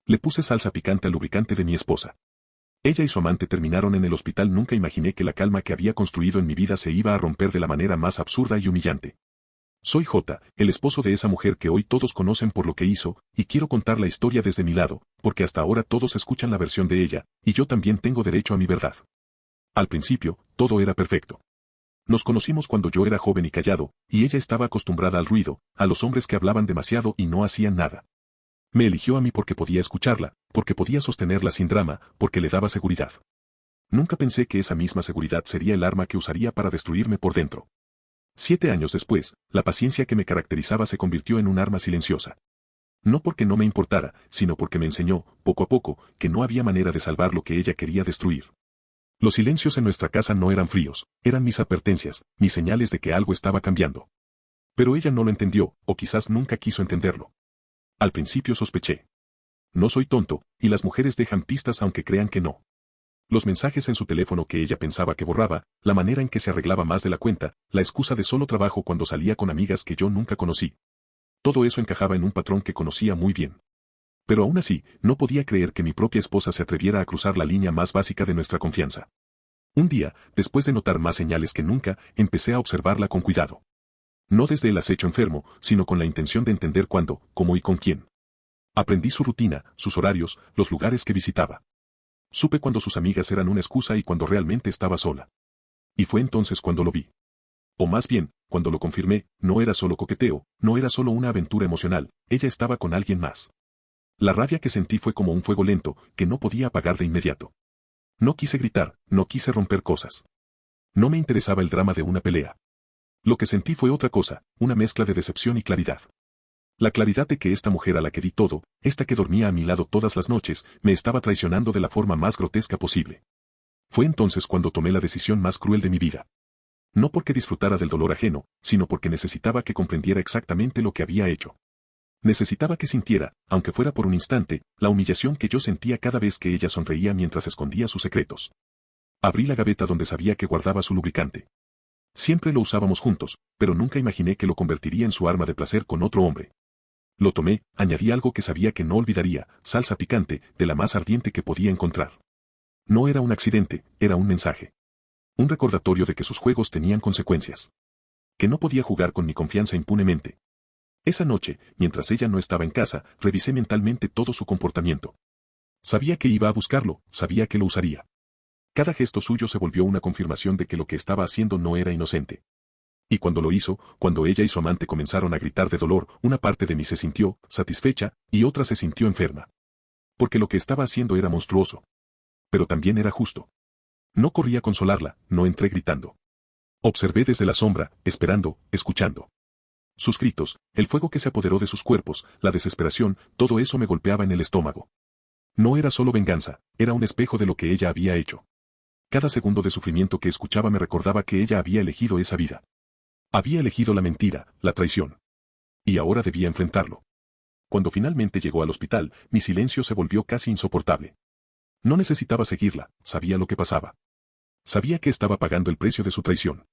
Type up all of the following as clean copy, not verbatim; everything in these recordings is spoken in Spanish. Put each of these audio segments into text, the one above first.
Le puse salsa picante al lubricante de mi esposa. Ella y su amante terminaron en el hospital. Nunca imaginé que la calma que había construido en mi vida se iba a romper de la manera más absurda y humillante. Soy J, el esposo de esa mujer que hoy todos conocen por lo que hizo, y quiero contar la historia desde mi lado, porque hasta ahora todos escuchan la versión de ella, y yo también tengo derecho a mi verdad. Al principio, todo era perfecto. Nos conocimos cuando yo era joven y callado, y ella estaba acostumbrada al ruido, a los hombres que hablaban demasiado y no hacían nada. Me eligió a mí porque podía escucharla, porque podía sostenerla sin drama, porque le daba seguridad. Nunca pensé que esa misma seguridad sería el arma que usaría para destruirme por dentro. 7 años después, la paciencia que me caracterizaba se convirtió en un arma silenciosa. No porque no me importara, sino porque me enseñó, poco a poco, que no había manera de salvar lo que ella quería destruir. Los silencios en nuestra casa no eran fríos, eran mis advertencias, mis señales de que algo estaba cambiando. Pero ella no lo entendió, o quizás nunca quiso entenderlo. Al principio sospeché. No soy tonto, y las mujeres dejan pistas aunque crean que no. Los mensajes en su teléfono que ella pensaba que borraba, la manera en que se arreglaba más de la cuenta, la excusa de solo trabajo cuando salía con amigas que yo nunca conocí. Todo eso encajaba en un patrón que conocía muy bien. Pero aún así, no podía creer que mi propia esposa se atreviera a cruzar la línea más básica de nuestra confianza. Un día, después de notar más señales que nunca, empecé a observarla con cuidado. No desde el acecho enfermo, sino con la intención de entender cuándo, cómo y con quién. Aprendí su rutina, sus horarios, los lugares que visitaba. Supe cuando sus amigas eran una excusa y cuando realmente estaba sola. Y fue entonces cuando lo vi. O más bien, cuando lo confirmé, no era solo coqueteo, no era solo una aventura emocional, ella estaba con alguien más. La rabia que sentí fue como un fuego lento, que no podía apagar de inmediato. No quise gritar, no quise romper cosas. No me interesaba el drama de una pelea. Lo que sentí fue otra cosa, una mezcla de decepción y claridad. La claridad de que esta mujer a la que di todo, esta que dormía a mi lado todas las noches, me estaba traicionando de la forma más grotesca posible. Fue entonces cuando tomé la decisión más cruel de mi vida. No porque disfrutara del dolor ajeno, sino porque necesitaba que comprendiera exactamente lo que había hecho. Necesitaba que sintiera, aunque fuera por un instante, la humillación que yo sentía cada vez que ella sonreía mientras escondía sus secretos. Abrí la gaveta donde sabía que guardaba su lubricante. Siempre lo usábamos juntos, pero nunca imaginé que lo convertiría en su arma de placer con otro hombre. Lo tomé, añadí algo que sabía que no olvidaría, salsa picante, de la más ardiente que podía encontrar. No era un accidente, era un mensaje. Un recordatorio de que sus juegos tenían consecuencias. Que no podía jugar con mi confianza impunemente. Esa noche, mientras ella no estaba en casa, revisé mentalmente todo su comportamiento. Sabía que iba a buscarlo, sabía que lo usaría. Cada gesto suyo se volvió una confirmación de que lo que estaba haciendo no era inocente. Y cuando lo hizo, cuando ella y su amante comenzaron a gritar de dolor, una parte de mí se sintió satisfecha, y otra se sintió enferma. Porque lo que estaba haciendo era monstruoso. Pero también era justo. No corrí a consolarla, no entré gritando. Observé desde la sombra, esperando, escuchando. Sus gritos, el fuego que se apoderó de sus cuerpos, la desesperación, todo eso me golpeaba en el estómago. No era solo venganza, era un espejo de lo que ella había hecho. Cada segundo de sufrimiento que escuchaba me recordaba que ella había elegido esa vida. Había elegido la mentira, la traición. Y ahora debía enfrentarlo. Cuando finalmente llegó al hospital, mi silencio se volvió casi insoportable. No necesitaba seguirla, sabía lo que pasaba. Sabía que estaba pagando el precio de su traición.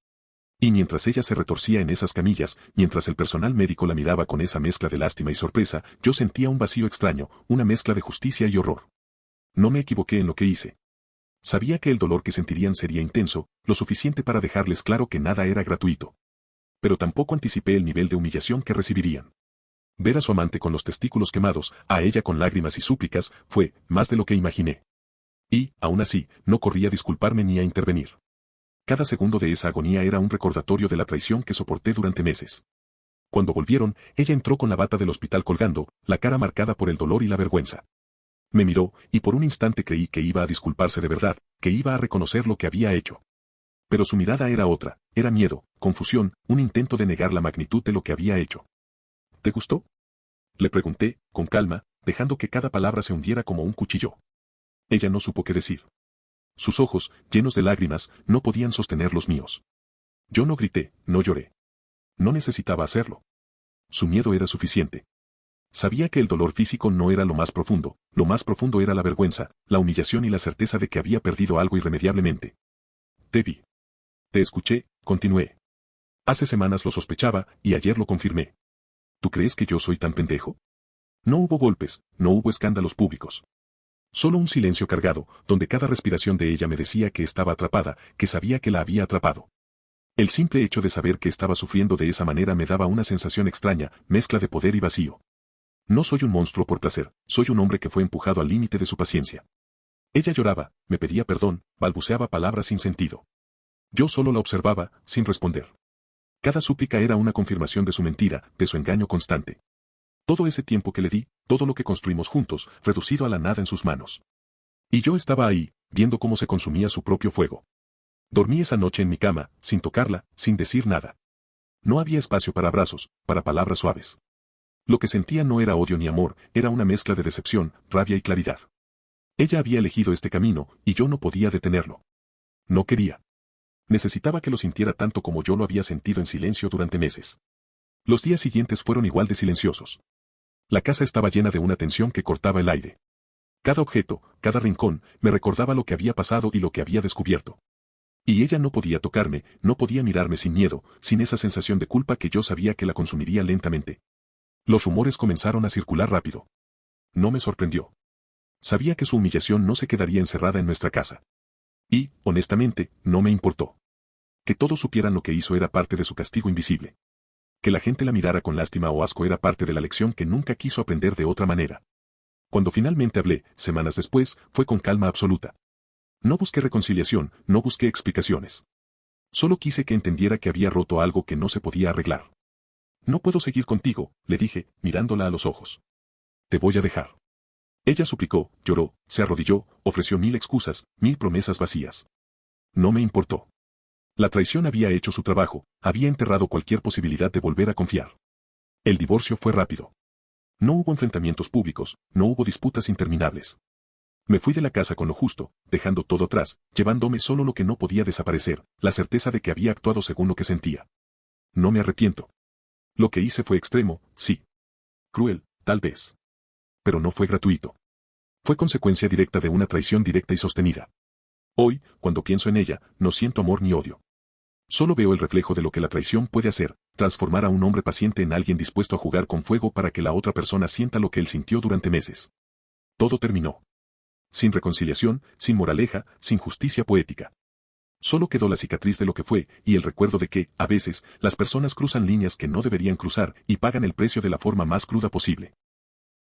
Y mientras ella se retorcía en esas camillas, mientras el personal médico la miraba con esa mezcla de lástima y sorpresa, yo sentía un vacío extraño, una mezcla de justicia y horror. No me equivoqué en lo que hice. Sabía que el dolor que sentirían sería intenso, lo suficiente para dejarles claro que nada era gratuito. Pero tampoco anticipé el nivel de humillación que recibirían. Ver a su amante con los testículos quemados, a ella con lágrimas y súplicas, fue más de lo que imaginé. Y, aún así, no corrí a disculparme ni a intervenir. Cada segundo de esa agonía era un recordatorio de la traición que soporté durante meses. Cuando volvieron, ella entró con la bata del hospital colgando, la cara marcada por el dolor y la vergüenza. Me miró, y por un instante creí que iba a disculparse de verdad, que iba a reconocer lo que había hecho. Pero su mirada era otra, era miedo, confusión, un intento de negar la magnitud de lo que había hecho. ¿Te gustó? Le pregunté, con calma, dejando que cada palabra se hundiera como un cuchillo. Ella no supo qué decir. Sus ojos, llenos de lágrimas, no podían sostener los míos. Yo no grité, no lloré. No necesitaba hacerlo. Su miedo era suficiente. Sabía que el dolor físico no era lo más profundo era la vergüenza, la humillación y la certeza de que había perdido algo irremediablemente. Te vi. Te escuché, continué. Hace semanas lo sospechaba, y ayer lo confirmé. ¿Tú crees que yo soy tan pendejo? No hubo golpes, no hubo escándalos públicos. Solo un silencio cargado, donde cada respiración de ella me decía que estaba atrapada, que sabía que la había atrapado. El simple hecho de saber que estaba sufriendo de esa manera me daba una sensación extraña, mezcla de poder y vacío. No soy un monstruo por placer, soy un hombre que fue empujado al límite de su paciencia. Ella lloraba, me pedía perdón, balbuceaba palabras sin sentido. Yo solo la observaba, sin responder. Cada súplica era una confirmación de su mentira, de su engaño constante. Todo ese tiempo que le di, todo lo que construimos juntos, reducido a la nada en sus manos. Y yo estaba ahí, viendo cómo se consumía su propio fuego. Dormí esa noche en mi cama, sin tocarla, sin decir nada. No había espacio para abrazos, para palabras suaves. Lo que sentía no era odio ni amor, era una mezcla de decepción, rabia y claridad. Ella había elegido este camino, y yo no podía detenerlo. No quería. Necesitaba que lo sintiera tanto como yo lo había sentido en silencio durante meses. Los días siguientes fueron igual de silenciosos. La casa estaba llena de una tensión que cortaba el aire. Cada objeto, cada rincón, me recordaba lo que había pasado y lo que había descubierto. Y ella no podía tocarme, no podía mirarme sin miedo, sin esa sensación de culpa que yo sabía que la consumiría lentamente. Los rumores comenzaron a circular rápido. No me sorprendió. Sabía que su humillación no se quedaría encerrada en nuestra casa. Y, honestamente, no me importó. Que todos supieran lo que hizo era parte de su castigo invisible. Que la gente la mirara con lástima o asco era parte de la lección que nunca quiso aprender de otra manera. Cuando finalmente hablé, semanas después, fue con calma absoluta. No busqué reconciliación, no busqué explicaciones. Solo quise que entendiera que había roto algo que no se podía arreglar. No puedo seguir contigo, le dije, mirándola a los ojos. Te voy a dejar. Ella suplicó, lloró, se arrodilló, ofreció 1000 excusas, 1000 promesas vacías. No me importó. La traición había hecho su trabajo, había enterrado cualquier posibilidad de volver a confiar. El divorcio fue rápido. No hubo enfrentamientos públicos, no hubo disputas interminables. Me fui de la casa con lo justo, dejando todo atrás, llevándome solo lo que no podía desaparecer, la certeza de que había actuado según lo que sentía. No me arrepiento. Lo que hice fue extremo, sí. Cruel, tal vez. Pero no fue gratuito. Fue consecuencia directa de una traición directa y sostenida. Hoy, cuando pienso en ella, no siento amor ni odio. Solo veo el reflejo de lo que la traición puede hacer, transformar a un hombre paciente en alguien dispuesto a jugar con fuego para que la otra persona sienta lo que él sintió durante meses. Todo terminó. Sin reconciliación, sin moraleja, sin justicia poética. Solo quedó la cicatriz de lo que fue, y el recuerdo de que, a veces, las personas cruzan líneas que no deberían cruzar y pagan el precio de la forma más cruda posible.